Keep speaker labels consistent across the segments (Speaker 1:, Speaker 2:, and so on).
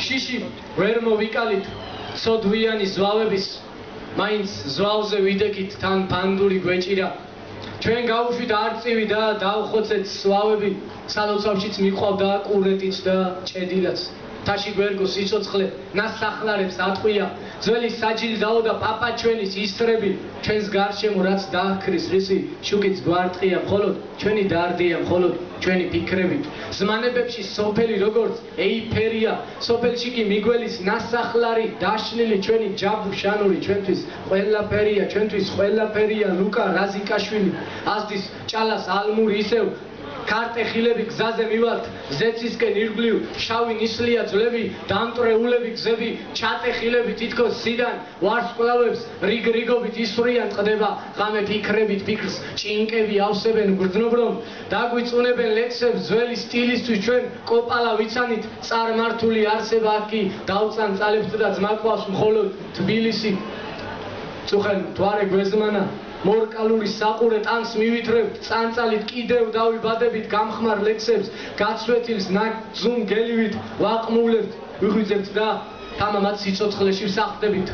Speaker 1: შიში ვერ მოვიკალით ცოდვიანი ზვავების მაინც ზვავზე ვიდექით თან ბანდური გვეჭირა ჩვენ გავუშვით არწივი და დავხოცეთ ზვავები სალოცავშიც მიყვავდა ყურეთიც და ჭედილაც თაში გვერგო სიცოცხლე ნასახლარებს ატყვია ძველი საჯილდაო და პაპა ჩვენის ისრები ჩვენს გარშემო რაც დააქრის რისი შუქიც გვარტყია მხოლოდ ჩვენი დარდია მხოლოდ ჩვენი ფიქრები ზმანებებში სოფელი როგორც ეიფერია სოფელში კი მიგველის ნასახლარი დაშლილი ჩვენი ჯაბუშანური ჩვენთვის ყველაფერია ლუკა რაზიკაშვილი ასდის ჭალას ალმური ისევ ქარტეხილები გზაზე მივალთ ზეცისკენ ირგვლივ შავი ნისლია ძვლები დამტრეულები გზები ჩატეხილები თითქოს სიდან ვარსკვლავებს რიგრიგობით ისვრიან ყდება ღამე ფიქრებით ფიქრს ჭინკები ავსებენ გრძნობ რომ დაგვიწუნებენ ლექსებს ძველი სტილისთვის ჩვენ კოპალა ვიცანით წარმართული არსება აქი დავწან წალებთ და ძმაყვავს მხოლოდ თბილისი წუხენ თვარე გვეზმანა მორკალური საყურე ტანს მივითრევთ წანწალით კიდევ დავიბადებით გამხმარ ლექსებს გაცვეთილს ნაგზუმ გელივით ვაყმულებთ ვიხვიძებთ და თამამად სიცოცხლეში ვსახდებით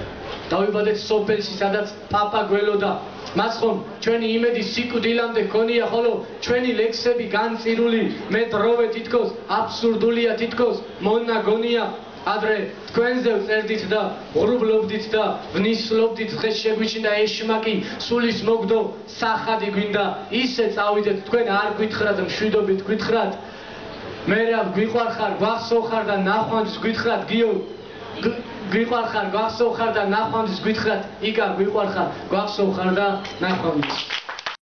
Speaker 1: დავიბადეთ სოფელში სადაც პაპა გველოდა მას ხომ ჩვენი იმედი სიკვდილამდე გქონია ხოლო ჩვენი ლექსები განწირული მე დროვე თითქოს აბსურდულია თითქოს მონაგონია ადრე თქვენზე ვწერდით და ღრუბლობდით და ვნისლობდით დღეს შეგვიჩნდა ეშმაკი სულის მოგდო სახადი გვინდა ისე წავიდეთ თქვენ არ გვითხრათ მშვიდობით გვითხრათ მერე გვიყვარხარ გვახსოვხარ და ნახვამდის გვითხრათ გიო გვიყვარხარ გვახსოვხარ და ნახვამდის გვითხრათ იკა გვიყვარხარ გვახსოვხარ და ნახვამდის